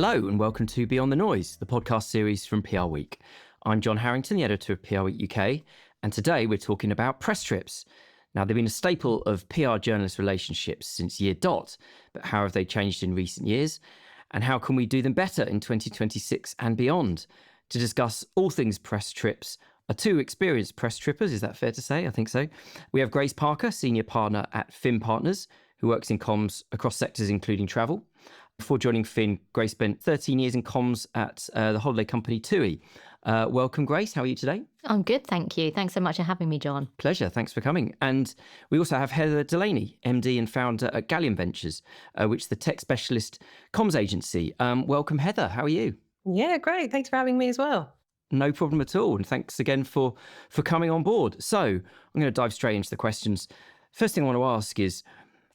Hello and welcome to Beyond the Noise, the podcast series from PRWeek. I'm John Harrington, the editor of PRWeek UK, and today we're talking about press trips. Now, they've been a staple of PR journalist relationships since year dot, but how have they changed in recent years? And how can we do them better in 2026 and beyond? To discuss all things press trips are two experienced press trippers, is that fair to say? I think so. We have Grace Parker, senior partner at Fin Partners, who works in comms across sectors including travel. Before joining Fin, Grace spent 13 years in comms at the holiday company TUI. Welcome, Grace. How are you today? I'm good, thank you. Thanks so much for having me, John. Pleasure. Thanks for coming. And we also have Heather Delaney, MD and founder at Gallium Ventures, which is the tech specialist comms agency. Welcome, Heather. How are you? Yeah, great. Thanks for having me as well. No problem at all. And thanks again for coming on board. So I'm going to dive straight into the questions. First thing I want to ask is,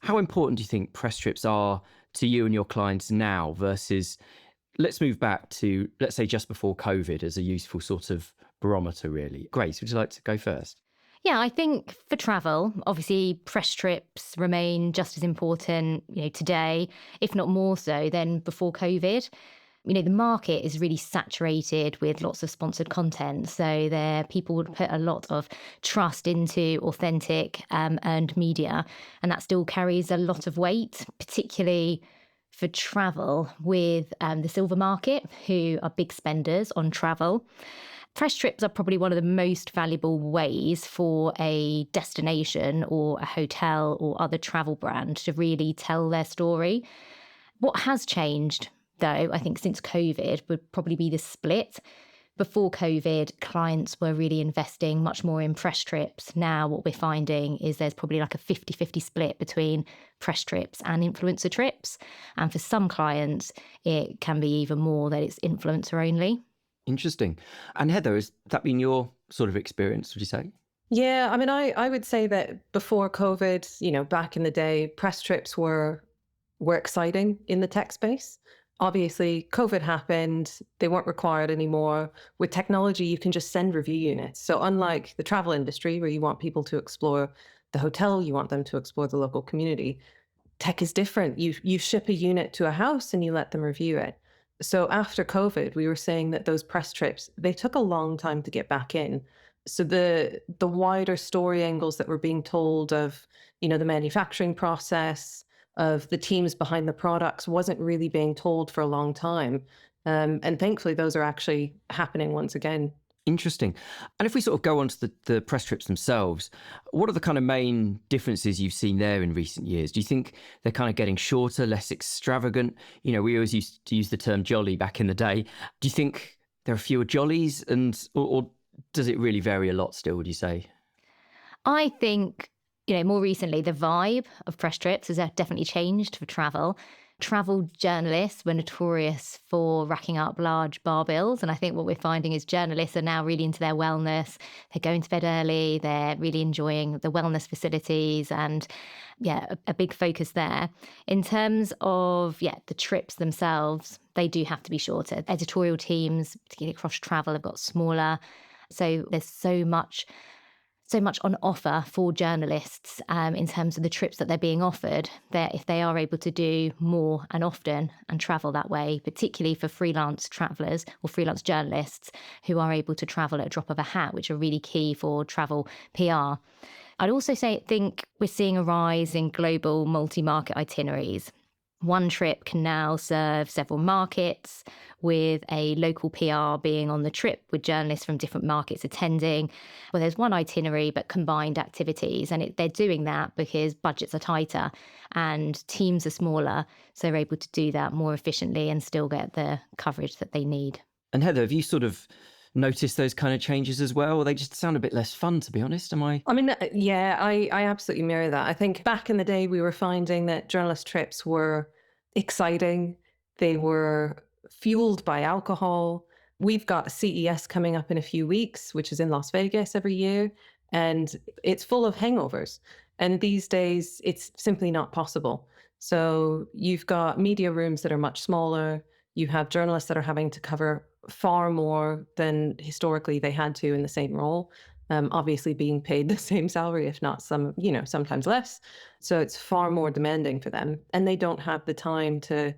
how important do you think press trips are to you and your clients now versus, let's move back to, let's say, just before COVID as a useful sort of barometer, really? Grace, would you like to go first? Yeah, I think for travel, obviously press trips remain just as important, today, if not more so than before COVID. The market is really saturated with lots of sponsored content. So people would put a lot of trust into authentic earned media. And that still carries a lot of weight, particularly for travel with the silver market, who are big spenders on travel. Press trips are probably one of the most valuable ways for a destination or a hotel or other travel brand to really tell their story. What has changed, though, I think since COVID would probably be the split. Before COVID, clients were really investing much more in press trips. Now what we're finding is there's probably like a 50-50 split between press trips and influencer trips. And for some clients, it can be even more that it's influencer only. Interesting. And Heather, has that been your sort of experience, would you say? Yeah, I mean, I would say that before COVID, back in the day, press trips were exciting in the tech space. Obviously, COVID happened, they weren't required anymore. With technology, you can just send review units. So unlike the travel industry, where you want people to explore the hotel, you want them to explore the local community, tech is different. You ship a unit to a house and you let them review it. So after COVID, we were saying that those press trips, they took a long time to get back in. So the wider story angles that were being told of, the manufacturing process, of the teams behind the products wasn't really being told for a long time. And thankfully, those are actually happening once again. Interesting. And if we sort of go on to the press trips themselves, what are the kind of main differences you've seen there in recent years? Do you think they're kind of getting shorter, less extravagant? We always used to use the term jolly back in the day. Do you think there are fewer jollies or does it really vary a lot still, would you say? I think more recently, the vibe of press trips has definitely changed for travel. Travel journalists were notorious for racking up large bar bills. And I think what we're finding is journalists are now really into their wellness. They're going to bed early. They're really enjoying the wellness facilities and, a big focus there. In terms of, the trips themselves, they do have to be shorter. Editorial teams, particularly across travel, have got smaller. So there's so much on offer for journalists in terms of the trips that they're being offered, that if they are able to do more and often and travel that way, particularly for freelance travellers or freelance journalists who are able to travel at a drop of a hat, which are really key for travel PR. I'd also think we're seeing a rise in global multi-market itineraries. One trip can now serve several markets, with a local PR being on the trip with journalists from different markets attending. Well, there's one itinerary, but combined activities. And they're doing that because budgets are tighter and teams are smaller. So they're able to do that more efficiently and still get the coverage that they need. And Heather, have you sort of noticed those kind of changes as well? Or they just sound a bit less fun, to be honest? I mean, yeah, I absolutely mirror that. I think back in the day, we were finding that journalist trips were exciting. They were fueled by alcohol. We've got CES coming up in a few weeks, which is in Las Vegas every year, and it's full of hangovers. And these days, it's simply not possible. So you've got media rooms that are much smaller. You have journalists that are having to cover far more than historically they had to in the same role. Obviously being paid the same salary, if not sometimes less. So it's far more demanding for them. And they don't have the time to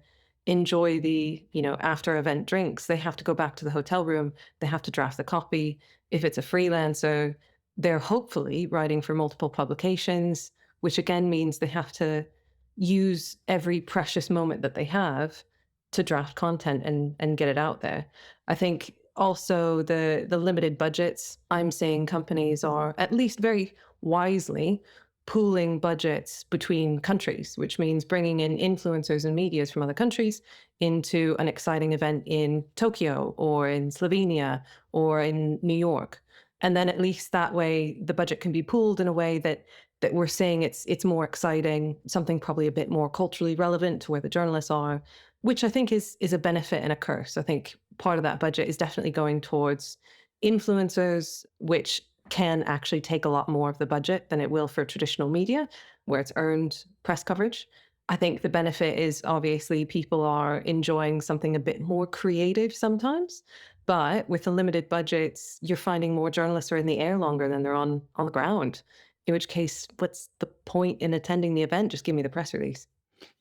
enjoy the, after event drinks. They have to go back to the hotel room. They have to draft the copy. If it's a freelancer, they're hopefully writing for multiple publications, which again means they have to use every precious moment that they have to draft content and get it out there. I think also the limited budgets, I'm seeing companies are at least very wisely pooling budgets between countries, which means bringing in influencers and medias from other countries into an exciting event in Tokyo or in Slovenia or in New York. And then at least that way the budget can be pooled in a way that we're saying it's more exciting, something probably a bit more culturally relevant to where the journalists are, which I think is a benefit and a curse. I think part of that budget is definitely going towards influencers, which can actually take a lot more of the budget than it will for traditional media, where it's earned press coverage. I think the benefit is obviously people are enjoying something a bit more creative sometimes, but with the limited budgets, you're finding more journalists are in the air longer than they're on the ground. In which case, what's the point in attending the event? Just give me the press release.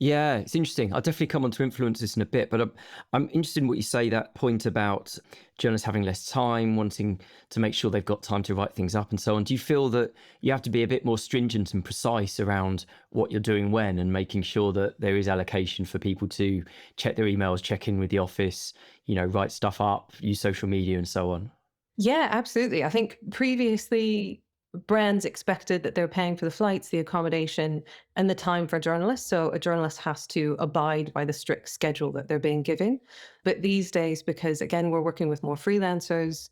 Yeah, it's interesting. I'll definitely come on to influencers in a bit, but I'm interested in what you say, that point about journalists having less time, wanting to make sure they've got time to write things up and so on. Do you feel that you have to be a bit more stringent and precise around what you're doing when, and making sure that there is allocation for people to check their emails, check in with the office, write stuff up, use social media and so on? Yeah, absolutely. I think previously brands expected that they're paying for the flights, the accommodation, and the time for journalists. So a journalist has to abide by the strict schedule that they're being given. But these days, because again, we're working with more freelancers,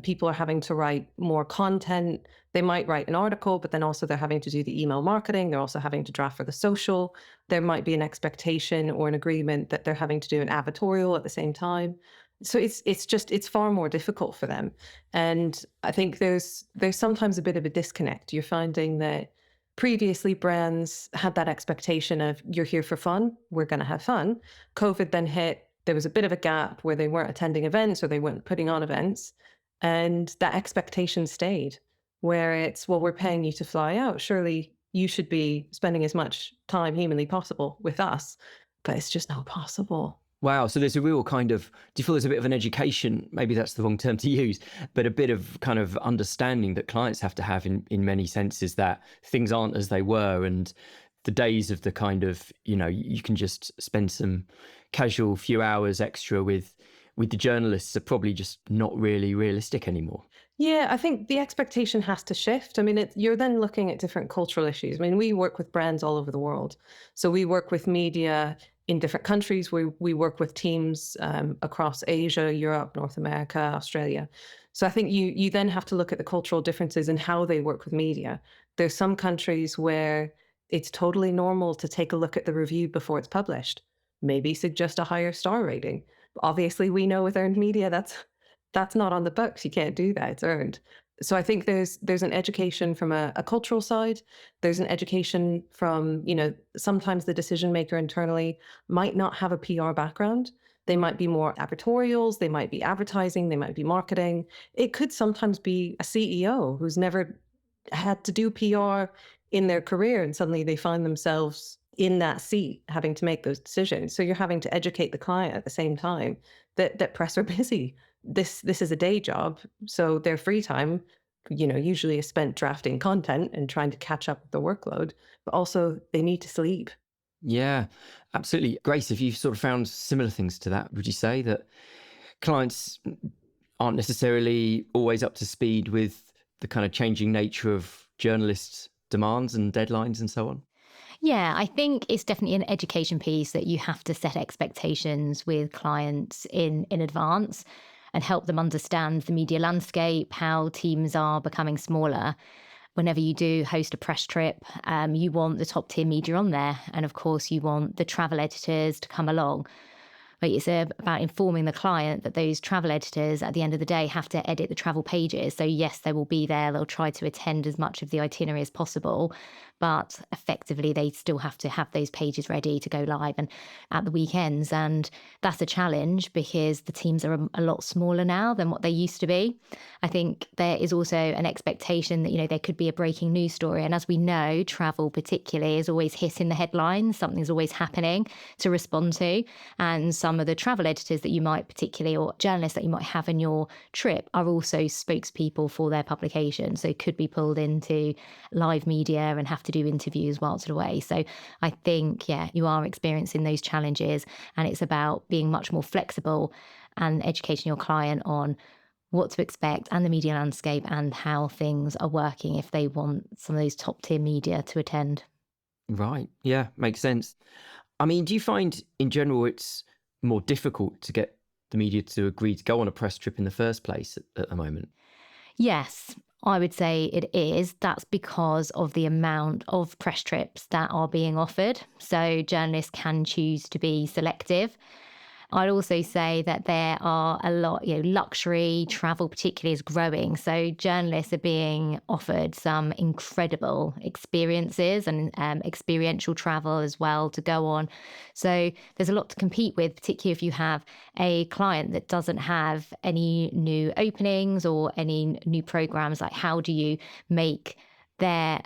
people are having to write more content. They might write an article, but then also they're having to do the email marketing. They're also having to draft for the social. There might be an expectation or an agreement that they're having to do an advertorial at the same time. So it's far more difficult for them. And I think there's sometimes a bit of a disconnect. You're finding that previously brands had that expectation of, you're here for fun, we're going to have fun. COVID then hit. There was a bit of a gap where they weren't attending events or they weren't putting on events. And that expectation stayed, where it's, well, we're paying you to fly out. Surely you should be spending as much time humanly possible with us, but it's just not possible. Wow. So there's a real kind of, do you feel there's a bit of an education, maybe that's the wrong term to use, but a bit of kind of understanding that clients have to have in many senses, that things aren't as they were, and the days of the kind of, you can just spend some casual few hours extra with the journalists are probably just not really realistic anymore. Yeah, I think the expectation has to shift. I mean, you're then looking at different cultural issues. I mean, we work with brands all over the world. So we work with media in different countries. We work with teams across Asia, Europe, North America, Australia. So I think you then have to look at the cultural differences in how they work with media. There's some countries where it's totally normal to take a look at the review before it's published, maybe suggest a higher star rating. Obviously, we know with earned media, that's not on the books. You can't do that. It's earned. So I think there's an education from a cultural side. There's an education from, sometimes the decision maker internally might not have a PR background. They might be more advertorials, they might be advertising, they might be marketing. It could sometimes be a CEO who's never had to do PR in their career, and suddenly they find themselves in that seat having to make those decisions. So you're having to educate the client at the same time that press are busy. This is a day job, so their free time, usually is spent drafting content and trying to catch up with the workload, but also they need to sleep. Yeah, absolutely. Grace, have you sort of found similar things to that? Would you say that clients aren't necessarily always up to speed with the kind of changing nature of journalists' demands and deadlines and so on? Yeah, I think it's definitely an education piece, that you have to set expectations with clients in advance and help them understand the media landscape, how teams are becoming smaller. Whenever you do host a press trip, you want the top tier media on there. And of course, you want the travel editors to come along. Like it's about informing the client that those travel editors at the end of the day have to edit the travel pages. So yes, they will be there. They'll try to attend as much of the itinerary as possible, but effectively they still have to have those pages ready to go live and at the weekends. And that's a challenge because the teams are a lot smaller now than what they used to be. I think there is also an expectation that, there could be a breaking news story. And as we know, travel particularly is always hitting the headlines. Something's always happening to respond to. And some of the travel editors that you might particularly, or journalists that you might have in your trip, are also spokespeople for their publication. So could be pulled into live media and have to do interviews whilst away. So I think, you are experiencing those challenges, and it's about being much more flexible and educating your client on what to expect and the media landscape and how things are working if they want some of those top tier media to attend. Right. Yeah, makes sense. I mean, do you find in general it's more difficult to get the media to agree to go on a press trip in the first place at the moment? Yes, I would say it is. That's because of the amount of press trips that are being offered. So journalists can choose to be selective. I'd also say that there are a lot, luxury travel particularly is growing. So journalists are being offered some incredible experiences and experiential travel as well to go on. So there's a lot to compete with, particularly if you have a client that doesn't have any new openings or any new programs. Like how do you make their,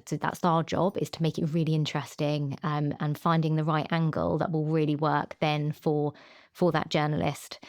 so that's our job, is to make it really interesting, and finding the right angle that will really work then for that journalist.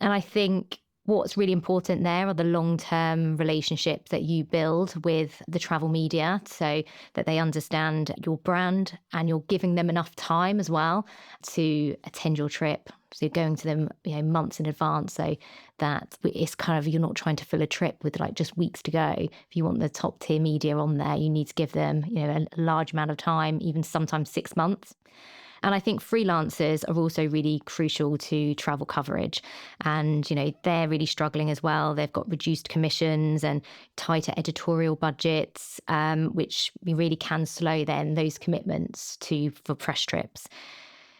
And I think what's really important there are the long-term relationships that you build with the travel media so that they understand your brand and you're giving them enough time as well to attend your trip. So going to them, months in advance, so that it's kind of, you're not trying to fill a trip with like just weeks to go. If you want the top tier media on there, you need to give them, a large amount of time, even sometimes 6 months. And I think freelancers are also really crucial to travel coverage. And, they're really struggling as well. They've got reduced commissions and tighter editorial budgets, which really can slow then those commitments for press trips.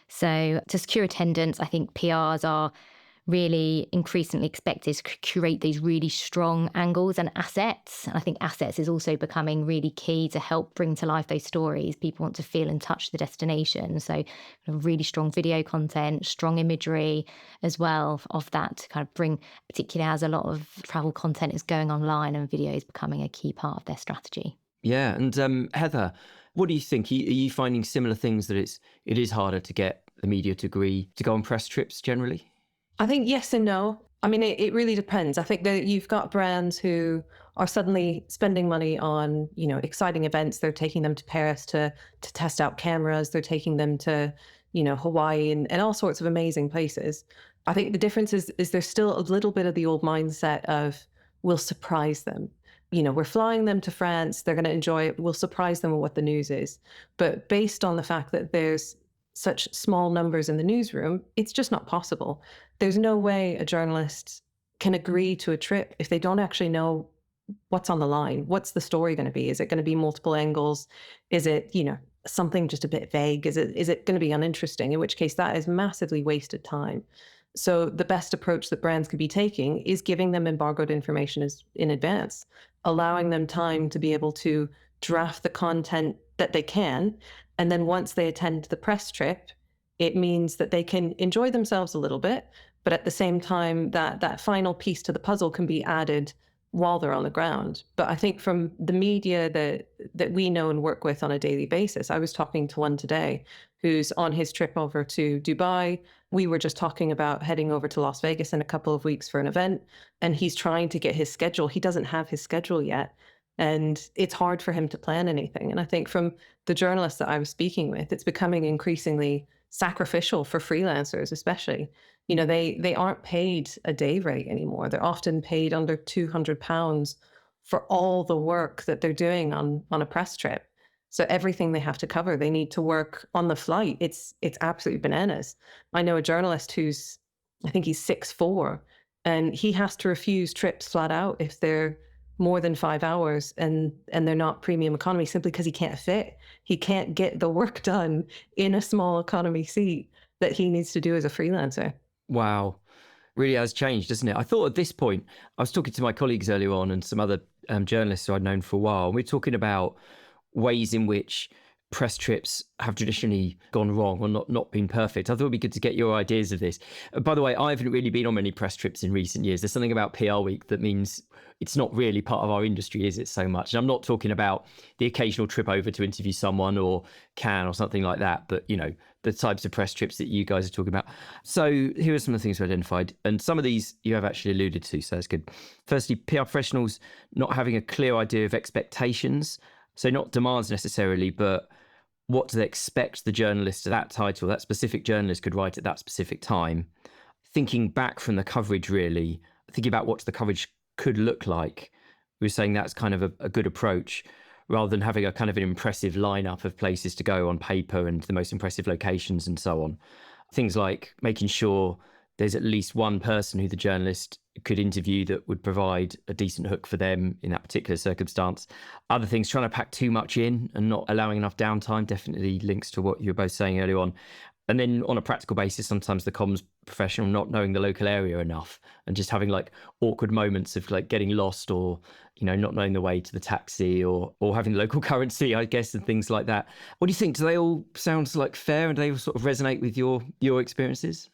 So to secure attendance, I think PRs are really increasingly expected to curate these really strong angles and assets. And I think assets is also becoming really key to help bring to life those stories. People want to feel and touch the destination. So really strong video content, strong imagery as well of that to kind of bring, particularly as a lot of travel content is going online and video is becoming a key part of their strategy. Yeah. And Heather, what do you think? Are you finding similar things, that it is harder to get the media to agree to go on press trips generally? I think yes and no. I mean, it really depends. I think that you've got brands who are suddenly spending money on, exciting events. They're taking them to Paris to test out cameras. They're taking them to, Hawaii and all sorts of amazing places. I think the difference is there's still a little bit of the old mindset of we'll surprise them. We're flying them to France. They're going to enjoy it. We'll surprise them with what the news is. But based on the fact that there's such small numbers in the newsroom, it's just not possible. There's no way a journalist can agree to a trip if they don't actually know what's on the line. What's the story going to be? Is it going to be multiple angles? Is it, something just a bit vague? Is it going to be uninteresting? In which case that is massively wasted time. So the best approach that brands could be taking is giving them embargoed information in advance, allowing them time to be able to draft the content that they can. And then once they attend the press trip, it means that they can enjoy themselves a little bit, but at the same time that final piece to the puzzle can be added while they're on the ground. But I think from the media that we know and work with on a daily basis, I was talking to one today who's on his trip over to Dubai. We were just talking about heading over to Las Vegas in a couple of weeks for an event, and he's trying to get his schedule. He doesn't have his schedule yet. And it's hard for him to plan anything. And I think from the journalists that I was speaking with, it's becoming increasingly sacrificial for freelancers, especially. They aren't paid a day rate anymore. They're often paid under £200 for all the work that they're doing on a press trip. So everything they have to cover, they need to work on the flight. It's absolutely bananas. I know a journalist I think he's 6'4", and he has to refuse trips flat out if they're more than 5 hours and they're not premium economy, simply because he can't fit. He can't get the work done in a small economy seat. that he needs to do as a freelancer. Wow. Really has changed, doesn't it? I thought at this point, I was talking to my colleagues earlier on and some other journalists who I'd known for a while, and we're talking about ways in which press trips have traditionally gone wrong or not been perfect. I thought it'd be good to get your ideas of this. By the way, I haven't really been on many press trips in recent years. There's something about PR Week that means it's not really part of our industry, is it, so much? And I'm not talking about the occasional trip over to interview someone or Cannes or something like that, but, you know, the types of press trips that you guys are talking about. So here are some of the things we identified. And some of these you have actually alluded to, so that's good. Firstly, PR professionals not having a clear idea of expectations. So not demands necessarily, but what do they expect the journalist to that title, that specific journalist could write at that specific time? Thinking back from the coverage, really, thinking about what the coverage could look like. We were saying that's kind of a good approach, rather than having a kind of an impressive lineup of places to go on paper and the most impressive locations and so on. Things like making sure there's at least one person who the journalist could interview that would provide a decent hook for them in that particular circumstance. Other things, trying to pack too much in and not allowing enough downtime, definitely links to what you were both saying earlier on. And then on a practical basis, sometimes the comms professional not knowing the local area enough and just having like awkward moments of like getting lost or, you know, not knowing the way to the taxi or having the local currency, I guess, and things like that. What do you think? Do they all sound like fair and do they all sort of resonate with your experiences?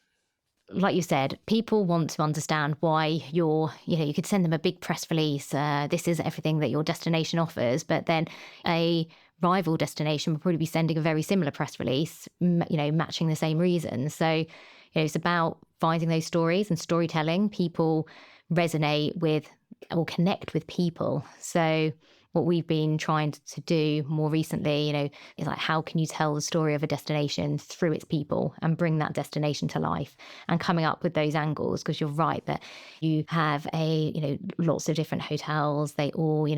Like you said, people want to understand why you could send them a big press release. This is everything that your destination offers. But then a rival destination will probably be sending a very similar press release, matching the same reasons. So, it's about finding those stories and storytelling. People resonate with or connect with people. So what we've been trying to do more recently, is like, how can you tell the story of a destination through its people and bring that destination to life, and coming up with those angles? Because you're right that you have lots of different hotels. They all,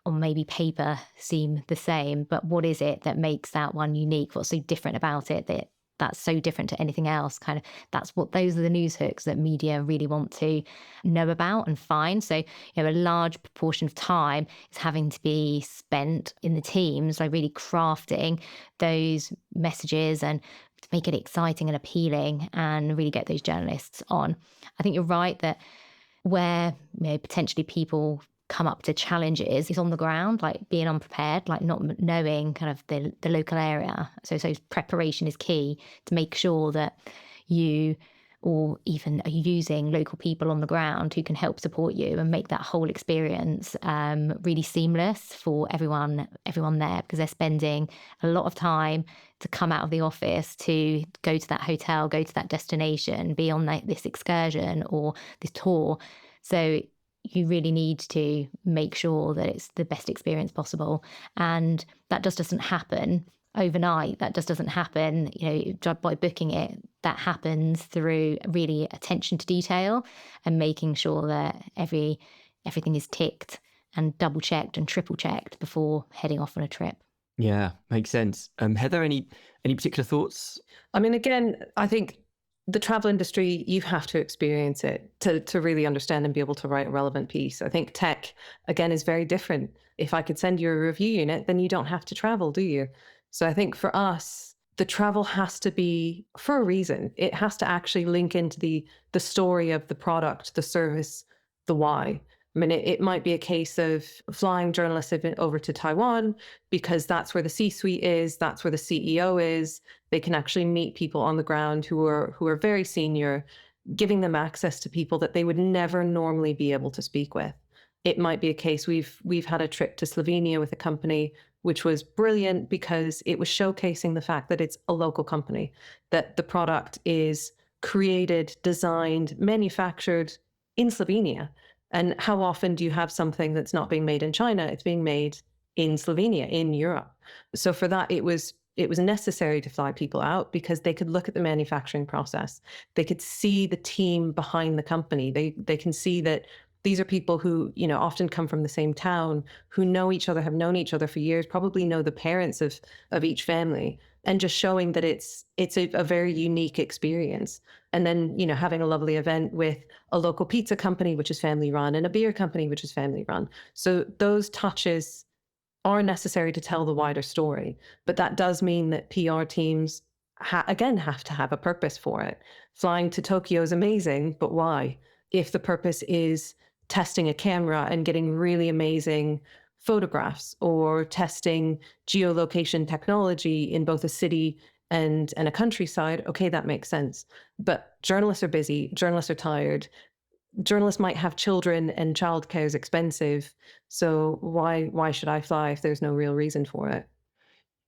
on maybe paper seem the same, but what is it that makes that one unique? What's so different about it that's so different to anything else? Those are the news hooks that media really want to know about and find. So, a large proportion of time is having to be spent in the teams, like really crafting those messages and to make it exciting and appealing and really get those journalists on. I think you're right that where potentially people come up to challenges is on the ground, like being unprepared, like not knowing kind of the local area. So preparation is key to make sure that you or even are using local people on the ground who can help support you and make that whole experience really seamless for everyone there, because they're spending a lot of time to come out of the office to go to that hotel, go to that destination, be on this excursion or this tour. So you really need to make sure that it's the best experience possible. And that just doesn't happen overnight. That just doesn't happen, by booking it. That happens through really attention to detail and making sure that everything is ticked and double checked and triple checked before heading off on a trip. Yeah, makes sense. Heather, any particular thoughts? I mean, again, I think the travel industry, you have to experience it to really understand and be able to write a relevant piece. I think tech, again, is very different. If I could send you a review unit, then you don't have to travel, do you? So I think for us, the travel has to be for a reason. It has to actually link into the story of the product, the service, the why. I mean, it might be a case of flying journalists over to Taiwan because that's where the C-suite is, that's where the CEO is. They can actually meet people on the ground who are very senior, giving them access to people that they would never normally be able to speak with. It might be a case we've had a trip to Slovenia with a company, which was brilliant because it was showcasing the fact that it's a local company, that the product is created, designed, manufactured in Slovenia. And how often do you have something that's not being made in China? It's being made in Slovenia, in Europe. So for that, it was necessary to fly people out because they could look at the manufacturing process. They could see the team behind the company. They can see that these are people who, often come from the same town, who know each other, have known each other for years, probably know the parents of each family, and just showing that it's a very unique experience. And then, having a lovely event with a local pizza company, which is family run, and a beer company, which is family run. So those touches are necessary to tell the wider story. But that does mean that PR teams again, have to have a purpose for it. Flying to Tokyo is amazing, but why? If the purpose is testing a camera and getting really amazing photographs, or testing geolocation technology in both a city and a countryside, okay, that makes sense. But journalists are busy, journalists are tired, journalists might have children, and childcare is expensive. So why should I fly if there's no real reason for it?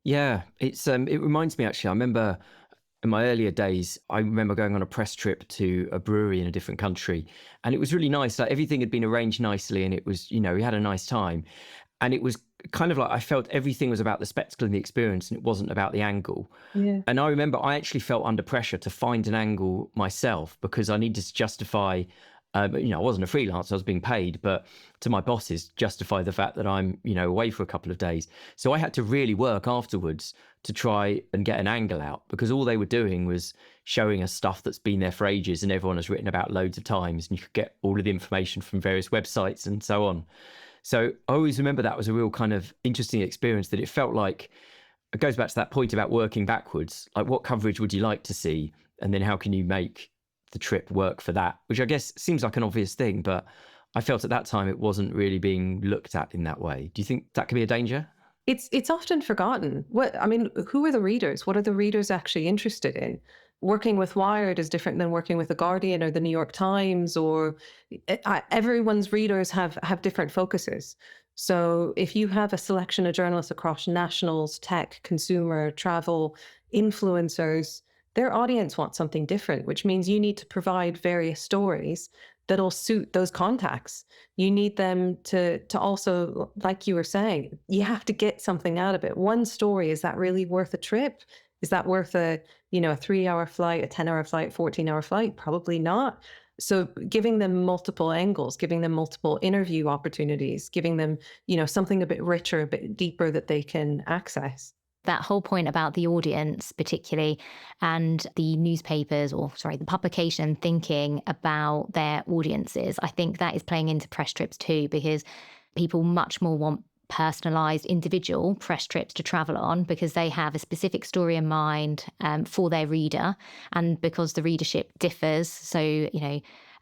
Yeah, it reminds me actually. I remember in my earlier days, I remember going on a press trip to a brewery in a different country, and it was really nice. Like everything had been arranged nicely, and it was, we had a nice time. And it was kind of like I felt everything was about the spectacle and the experience, and it wasn't about the angle. Yeah. And I remember I actually felt under pressure to find an angle myself because I needed to justify, I wasn't a freelancer, I was being paid, but to my bosses, justify the fact that I'm, away for a couple of days. So I had to really work afterwards to try and get an angle out, because all they were doing was showing us stuff that's been there for ages and everyone has written about loads of times, and you could get all of the information from various websites and so on. So I always remember that was a real kind of interesting experience, that it felt like it goes back to that point about working backwards. Like, what coverage would you like to see? And then how can you make the trip work for that? Which I guess seems like an obvious thing, but I felt at that time it wasn't really being looked at in that way. Do you think that could be a danger? It's often forgotten. Who are the readers? What are the readers actually interested in? Working with Wired is different than working with The Guardian or the New York Times, or everyone's readers have different focuses. So if you have a selection of journalists across nationals, tech, consumer, travel, influencers, their audience wants something different, which means you need to provide various stories that'll suit those contacts. You need them to also, like you were saying, you have to get something out of it. One story, is that really worth a trip? Is that worth a 3-hour flight, a 10-hour flight, 14-hour flight? Probably not. So giving them multiple angles, giving them multiple interview opportunities, giving them, something a bit richer, a bit deeper that they can access. That whole point about the audience, particularly, and the newspapers, the publication thinking about their audiences, I think that is playing into press trips too, because people much more want personalized individual press trips to travel on, because they have a specific story in mind for their reader, and because the readership differs. So,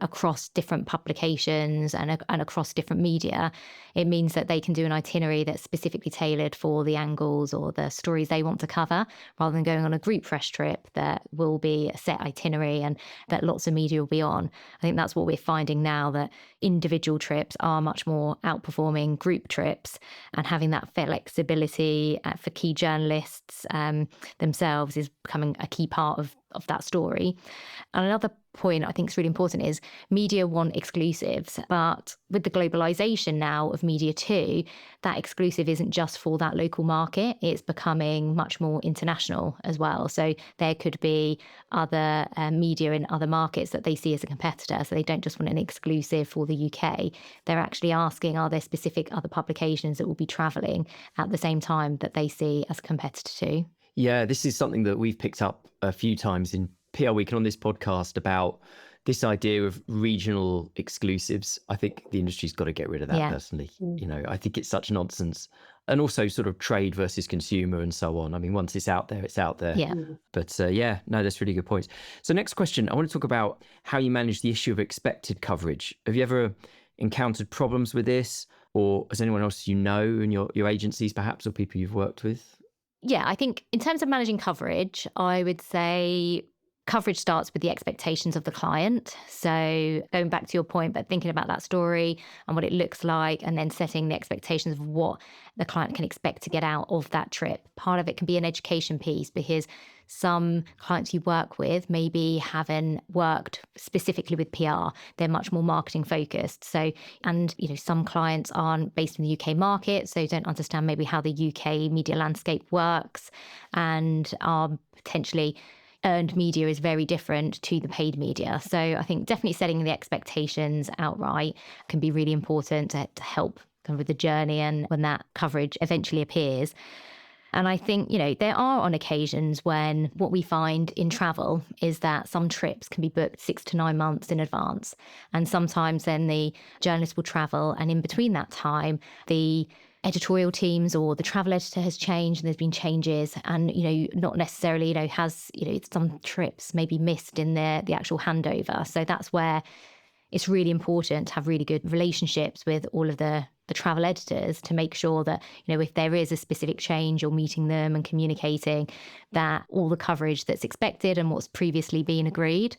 across different publications and across different media, it means that they can do an itinerary that's specifically tailored for the angles or the stories they want to cover, rather than going on a group press trip that will be a set itinerary and that lots of media will be on. I think that's what we're finding now, that individual trips are much more outperforming group trips, and having that flexibility for key journalists themselves is becoming a key part of that story. And another point I think is really important is media want exclusives, but with the globalization now of media too, that exclusive isn't just for that local market, it's becoming much more international as well. So there could be other media in other markets that they see as a competitor, so they don't just want an exclusive for the UK. They're actually asking, are there specific other publications that will be travelling at the same time that they see as a competitor too? Yeah, this is something that we've picked up a few times in PR Week and on this podcast, about this idea of regional exclusives. I think the industry's got to get rid of that personally. I think it's such nonsense. And also sort of trade versus consumer and so on. I mean, once it's out there, it's out there. Yeah. But that's really good points. So next question, I want to talk about how you manage the issue of expected coverage. Have you ever encountered problems with this? Or has anyone else in your agencies perhaps, or people you've worked with? Yeah, I think in terms of managing coverage, I would say coverage starts with the expectations of the client. So going back to your point, but thinking about that story and what it looks like, and then setting the expectations of what the client can expect to get out of that trip. Part of it can be an education piece, because some clients you work with maybe haven't worked specifically with PR. They're much more marketing focused. So, and some clients aren't based in the UK market, so don't understand maybe how the UK media landscape works, and are potentially earned media is very different to the paid media. So I think definitely setting the expectations outright can be really important to help kind of with the journey and when that coverage eventually appears. And I think, there are on occasions when what we find in travel is that some trips can be booked 6 to 9 months in advance. And sometimes then the journalist will travel, and in between that time, the editorial teams or the travel editor has changed and there's been changes, and not necessarily has some trips maybe missed in the actual handover. So that's where it's really important to have really good relationships with all of the travel editors to make sure that if there is a specific change, you're meeting them and communicating that all the coverage that's expected and what's previously been agreed.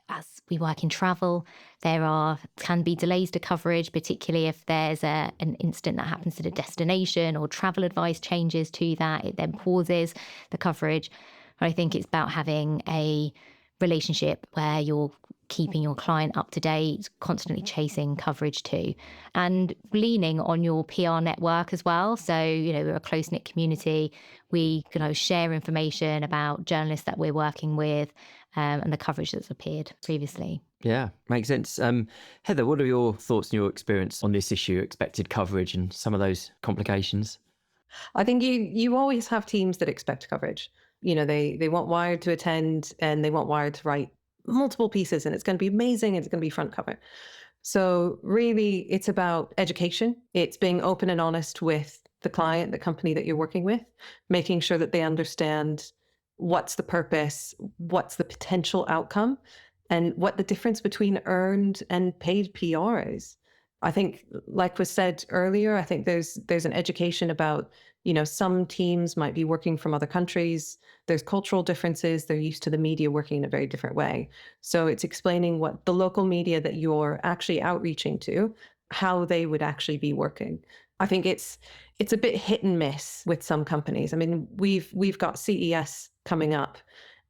As we work in travel, can be delays to coverage, particularly if there's an incident that happens at a destination or travel advice changes to that. It then pauses the coverage. But I think it's about having a relationship where you're keeping your client up to date, constantly chasing coverage too, and leaning on your PR network as well. So, we're a close-knit community. We can share information about journalists that we're working with, and the coverage that's appeared previously. Yeah, makes sense. Heather, what are your thoughts and your experience on this issue, expected coverage and some of those complications? I think you always have teams that expect coverage. They want Wired to attend and they want Wired to write multiple pieces, and it's going to be amazing and it's going to be front cover. So really, it's about education. It's being open and honest with the client, the company that you're working with, making sure that they understand what's the purpose, what's the potential outcome, and what the difference between earned and paid PR is. I think, like was said earlier, I think there's an education about, some teams might be working from other countries. There's cultural differences. They're used to the media working in a very different way. So it's explaining what the local media that you're actually outreaching to, how they would actually be working. I think it's a bit hit and miss with some companies. I mean, we've got CES coming up,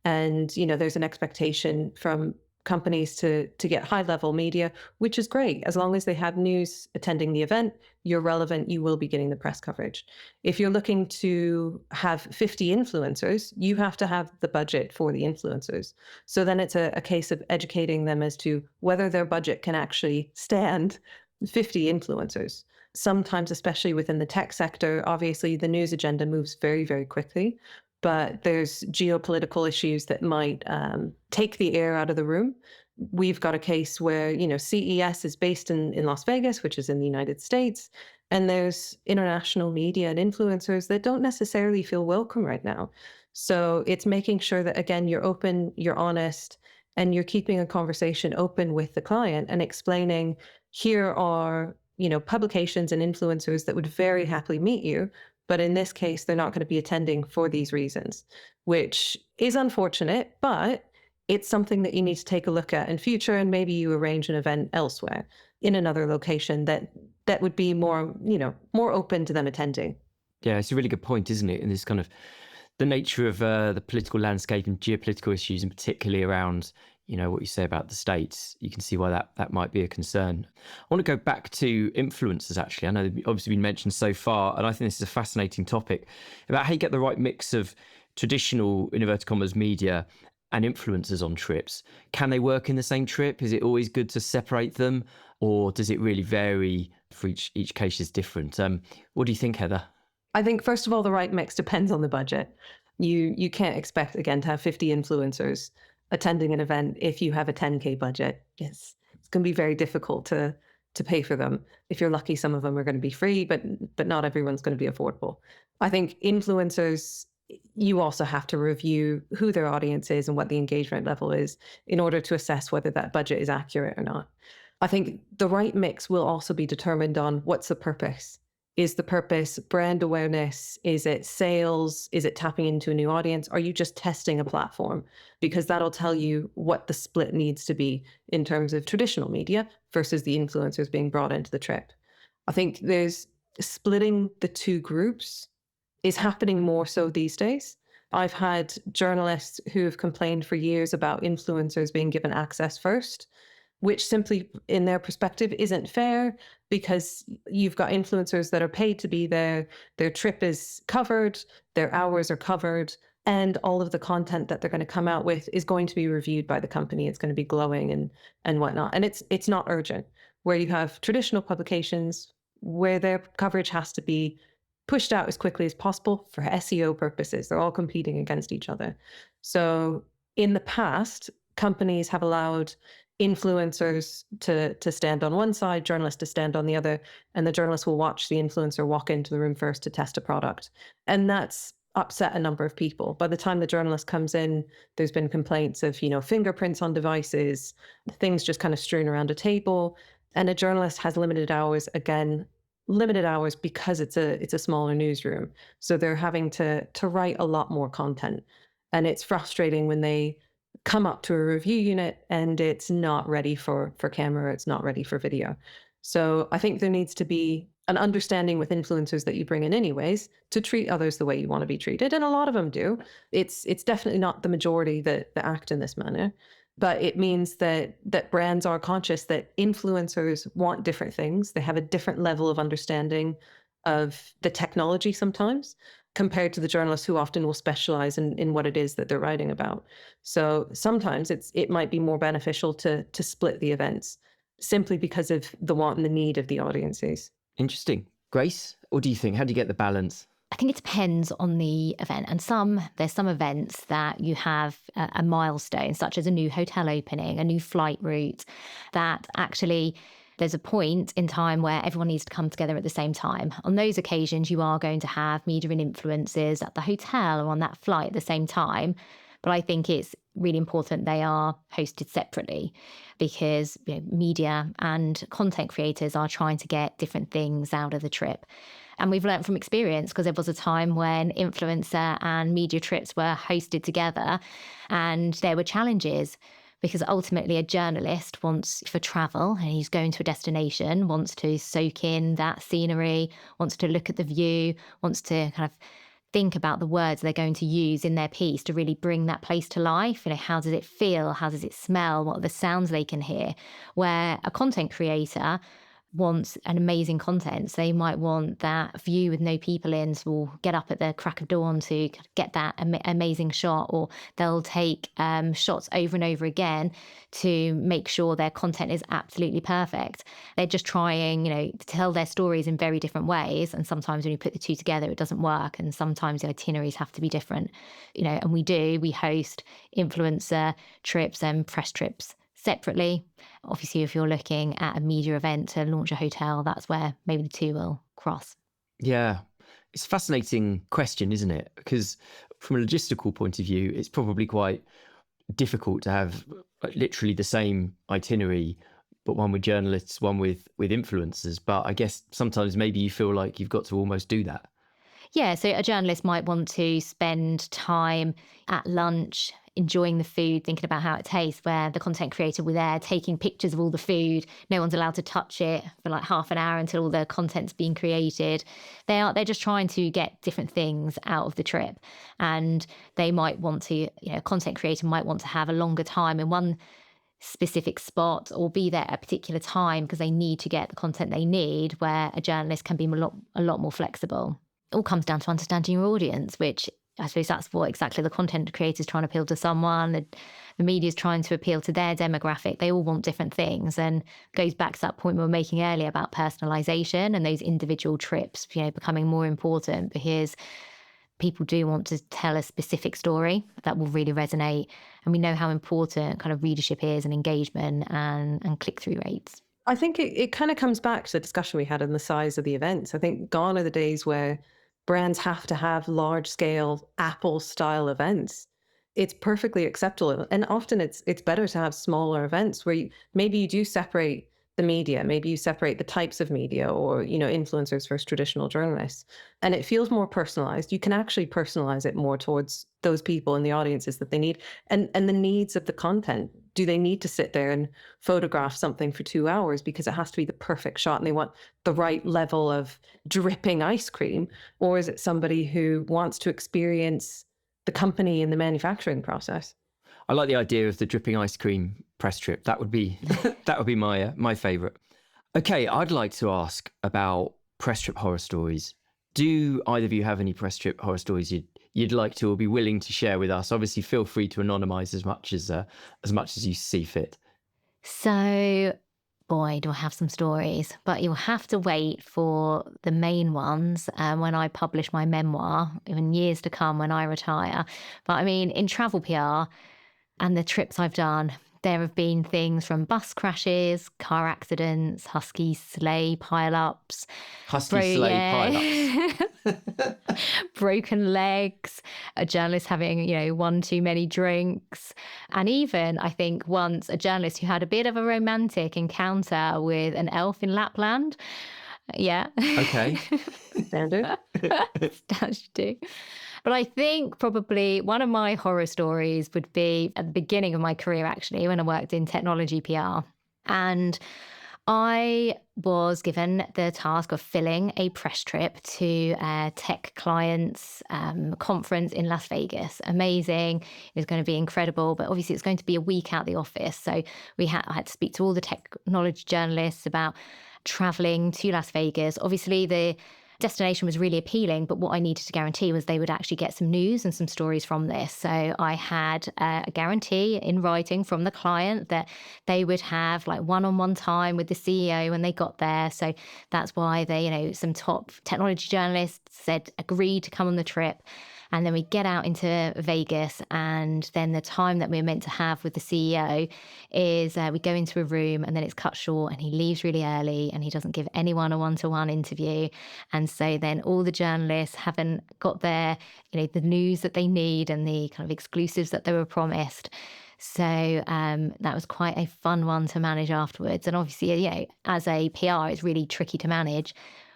and there's an expectation from companies to get high level media, which is great. As long as they have news attending the event, you're relevant, you will be getting the press coverage. If you're looking to have 50 influencers, you have to have the budget for the influencers. So then it's a case of educating them as to whether their budget can actually stand 50 influencers. Sometimes, especially within the tech sector, obviously the news agenda moves very, very quickly. But there's geopolitical issues that might take the air out of the room. We've got a case where, CES is based in Las Vegas, which is in the United States, and there's international media and influencers that don't necessarily feel welcome right now. So it's making sure that, again, you're open, you're honest, and you're keeping a conversation open with the client and explaining, here are, publications and influencers that would very happily meet you. But in this case, they're not going to be attending for these reasons, which is unfortunate, but it's something that you need to take a look at in future. And maybe you arrange an event elsewhere in another location that would be more open to them attending. Yeah, it's a really good point, isn't it? And this kind of the nature of the political landscape and geopolitical issues, and particularly around, what you say about the States, you can see why that might be a concern. I want to go back to influencers, actually. I know they've obviously been mentioned so far, and I think this is a fascinating topic about how you get the right mix of traditional, in inverted commas, media and influencers on trips. Can they work in the same trip? Is it always good to separate them, or does it really vary for each case is different? What do you think, Heather? I think, first of all, the right mix depends on the budget. You can't expect, again, to have 50 influencers attending an event if you have a 10K budget. It's going to be very difficult to pay for them. If you're lucky, some of them are going to be free, but not everyone's going to be affordable. I think influencers, you also have to review who their audience is and what the engagement level is in order to assess whether that budget is accurate or not. I think the right mix will also be determined on what's the purpose. Is the purpose brand awareness? Is it sales? Is it tapping into a new audience? Are you just testing a platform? Because that'll tell you what the split needs to be in terms of traditional media versus the influencers being brought into the trip. I think there's splitting the two groups is happening more so these days. I've had journalists who have complained for years about influencers being given access first, which simply, in their perspective, isn't fair, because you've got influencers that are paid to be there, their trip is covered, their hours are covered, and all of the content that they're going to come out with is going to be reviewed by the company. It's going to be glowing and whatnot. And it's not urgent, where you have traditional publications where their coverage has to be pushed out as quickly as possible for SEO purposes. They're all competing against each other. So in the past, companies have allowed influencers to stand on one side, journalists to stand on the other, and the journalists will watch the influencer walk into the room first to test a product. And that's upset a number of people. By the time the journalist comes in, there's been complaints of, fingerprints on devices, things just kind of strewn around a table. And a journalist has limited hours, again, limited hours because it's a smaller newsroom. So they're having to write a lot more content. And it's frustrating when they come up to a review unit and it's not ready for camera, it's not ready for video. So I think there needs to be an understanding with influencers that you bring in anyways to treat others the way you want to be treated. And a lot of them do. It's definitely not the majority that act in this manner. But it means that brands are conscious that influencers want different things. They have a different level of understanding of the technology sometimes, compared to the journalists who often will specialize in what it is that they're writing about. So sometimes it might be more beneficial to split the events simply because of the want and the need of the audiences. Interesting. Grace, what do you think? How do you get the balance? I think it depends on the event. And there's some events that you have a milestone, such as a new hotel opening, a new flight route, that actually there's a point in time where everyone needs to come together at the same time. On those occasions, you are going to have media and influencers at the hotel or on that flight at the same time. But I think it's really important they are hosted separately because media and content creators are trying to get different things out of the trip. And we've learned from experience because there was a time when influencer and media trips were hosted together and there were challenges. Because ultimately a journalist wants for travel and he's going to a destination, wants to soak in that scenery, wants to look at the view, wants to kind of think about the words they're going to use in their piece to really bring that place to life. How does it feel? How does it smell? What are the sounds they can hear? Where a content creator wants an amazing content. So they might want that view with no people in, so we'll get up at the crack of dawn to get that amazing shot, or they'll take shots over and over again to make sure their content is absolutely perfect. They're just trying, to tell their stories in very different ways. And sometimes when you put the two together, it doesn't work. And sometimes the itineraries have to be different, and we host influencer trips and press trips separately. Obviously, if you're looking at a media event to launch a hotel, that's where maybe the two will cross. Yeah, it's a fascinating question, isn't it? Because from a logistical point of view, it's probably quite difficult to have literally the same itinerary, but one with journalists, one with influencers. But I guess sometimes maybe you feel like you've got to almost do that. Yeah, so a journalist might want to spend time at lunch enjoying the food, thinking about how it tastes, where the content creator will be there taking pictures of all the food. No one's allowed to touch it for like half an hour until all the content's being created. They're just trying to get different things out of the trip. And they might want to, a content creator might want to have a longer time in one specific spot or be there at a particular time because they need to get the content they need, where a journalist can be a lot more flexible. It all comes down to understanding your audience, which I suppose that's what exactly the content creator is trying to appeal to someone. The media is trying to appeal to their demographic. They all want different things, and goes back to that point we were making earlier about personalization and those individual trips, becoming more important because people do want to tell a specific story that will really resonate. And we know how important kind of readership is and engagement and click-through rates. I think it kind of comes back to the discussion we had on the size of the events. I think gone are the days where brands have to have large-scale Apple-style events. It's perfectly acceptable. And often it's better to have smaller events where maybe you do separate the media, maybe you separate the types of media or, influencers versus traditional journalists. And it feels more personalized. You can actually personalize it more towards those people and the audiences that they need and the needs of the content. Do they need to sit there and photograph something for 2 hours because it has to be the perfect shot and they want the right level of dripping ice cream? Or is it somebody who wants to experience the company and the manufacturing process? I like the idea of the dripping ice cream press trip. That would be my favourite. Okay, I'd like to ask about press trip horror stories. Do either of you have any press trip horror stories you'd like to or be willing to share with us? Obviously, feel free to anonymise as much as you see fit. So, boy, do I have some stories, but you'll have to wait for the main ones when I publish my memoir, in years to come when I retire. But I mean, in travel PR and the trips I've done, There have been things from bus crashes, car accidents, husky sleigh pile-ups. Husky sleigh pile-ups. Broken legs, a journalist having, one too many drinks. And even, I think, once a journalist who had a bit of a romantic encounter with an elf in Lapland. Yeah. Okay. Standard. As you do. But I think probably one of my horror stories would be at the beginning of my career, actually, when I worked in technology PR. And I was given the task of filling a press trip to a tech clients conference in Las Vegas. Amazing. It was going to be incredible, but obviously it's going to be a week out the office. So I had to speak to all the technology journalists about traveling to Las Vegas. Obviously, the destination was really appealing, but what I needed to guarantee was they would actually get some news and some stories from this. So I had a guarantee in writing from the client that they would have like one-on-one time with the CEO when they got there. So that's why they, some top technology journalists agreed to come on the trip. And then we get out into Vegas, and then the time that we're meant to have with the CEO is we go into a room, and then it's cut short, and he leaves really early, and he doesn't give anyone a one-to-one interview. And so then all the journalists haven't got their, the news that they need and the kind of exclusives that they were promised. So that was quite a fun one to manage afterwards. And obviously, as a PR, it's really tricky to manage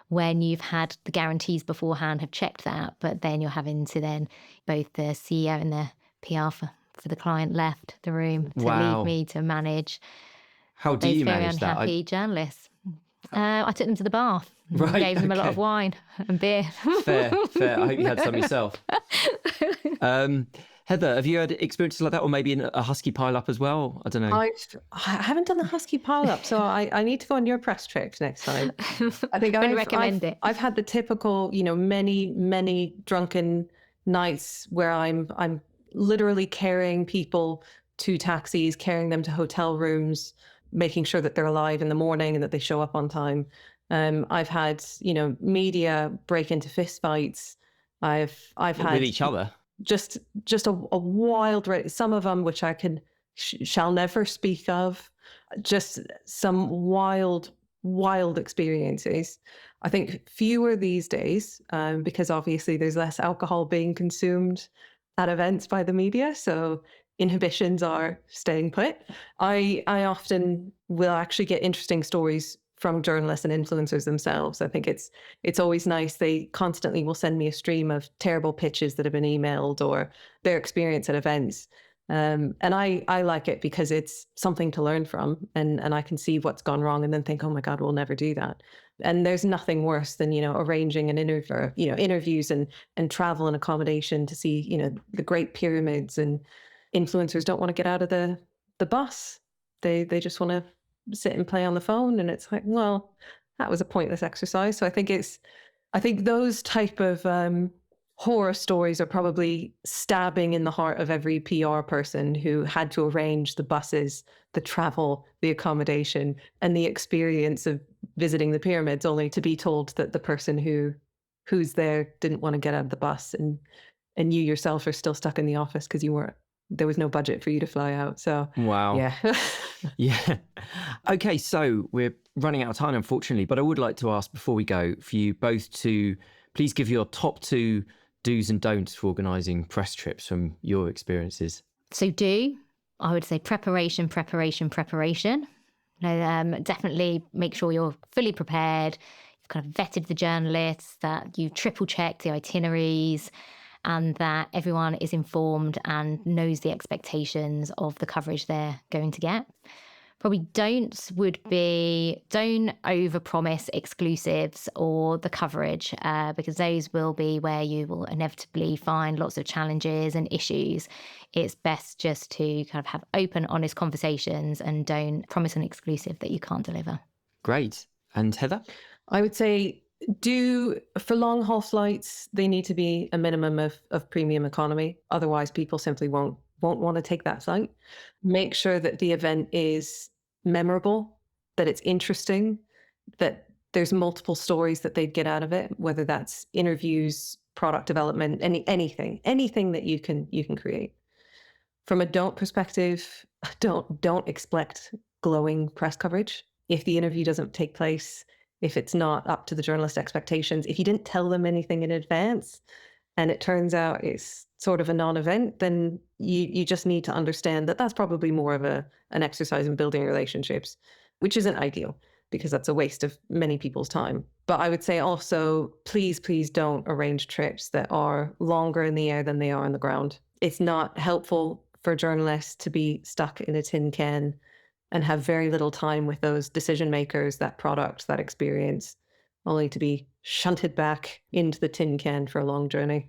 when you've had the guarantees beforehand, have checked that, but then you're having to then both the CEO and the PR for the client left the room to leave me to manage. How do you manage that? Unhappy journalists. I took them to the bar, gave them a lot of wine and beer. Fair. I hope you had some yourself. Heather, have you had experiences like that, or maybe in a husky pile-up as well? I don't know. I haven't done the husky pile-up, so I need to go on your press trip next time. I think I recommend it. I've had the typical, many drunken nights where I'm literally carrying people to taxis, carrying them to hotel rooms, making sure that they're alive in the morning and that they show up on time. I've had, media break into fistfights. I've had with each other. Just a wild, some of them which I shall never speak of, just some wild experiences. I think fewer these days because obviously there's less alcohol being consumed at events by the media, so inhibitions are staying put. I often will actually get interesting stories from journalists and influencers themselves. I think it's always nice. They constantly will send me a stream of terrible pitches that have been emailed or their experience at events. And I like it because it's something to learn from, and I can see what's gone wrong and then think, oh my God, we'll never do that. And there's nothing worse than, arranging an interview, interviews and travel and accommodation to see, the Great Pyramids, and influencers don't want to get out of the bus. They just want to sit and play on the phone, and it's like, well, that was a pointless exercise. So I think those type of horror stories are probably stabbing in the heart of every PR person who had to arrange the buses, the travel, the accommodation, and the experience of visiting the pyramids, only to be told that the person who's there didn't want to get out of the bus, and you yourself are still stuck in the office because there was no budget for you to fly out. So wow. Yeah. Yeah. Okay, so we're running out of time, unfortunately, but I would like to ask before we go for you both to please give your top 2 do's and don'ts for organising press trips from your experiences. So I would say preparation. Definitely make sure you're fully prepared. You've kind of vetted the journalists, that you triple checked the itineraries, and that everyone is informed and knows the expectations of the coverage they're going to get. Probably don'ts would be, don't overpromise exclusives or the coverage, because those will be where you will inevitably find lots of challenges and issues. It's best just to kind of have open, honest conversations and don't promise an exclusive that you can't deliver. Great. And Heather? I would say for long haul flights, they need to be a minimum of premium economy. Otherwise, people simply won't want to take that flight. Make sure that the event is memorable, that it's interesting, that there's multiple stories that they'd get out of it, whether that's interviews, product development, anything that you can create. From a don't perspective, don't expect glowing press coverage. If the interview doesn't take place, if it's not up to the journalist expectations, if you didn't tell them anything in advance and it turns out it's sort of a non-event, then you just need to understand that that's probably more of an exercise in building relationships, which isn't ideal because that's a waste of many people's time. But I would say also, please don't arrange trips that are longer in the air than they are on the ground. It's not helpful for journalists to be stuck in a tin can and have very little time with those decision makers, that product, that experience, only to be shunted back into the tin can for a long journey.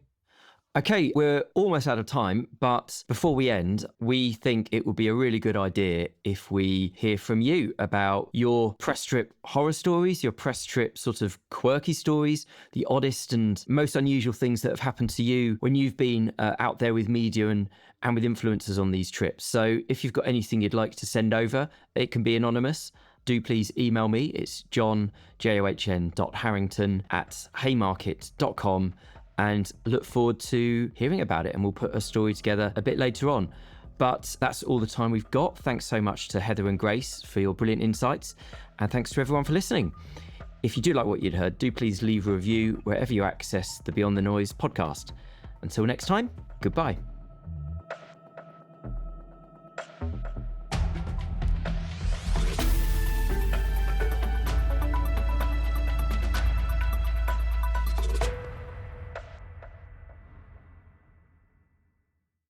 Okay, we're almost out of time, but before we end, we think it would be a really good idea if we hear from you about your press trip horror stories, your press trip sort of quirky stories, the oddest and most unusual things that have happened to you when you've been out there with media and with influencers on these trips. So if you've got anything you'd like to send over, it can be anonymous. Do please email me. It's john.harrington@haymarket.com. and look forward to hearing about it, and we'll put a story together a bit later on. But that's all the time we've got. Thanks so much to Heather and Grace for your brilliant insights, and thanks to everyone for listening. If you do like what you'd heard, do please leave a review wherever you access the Beyond the Noise podcast. Until next time, goodbye.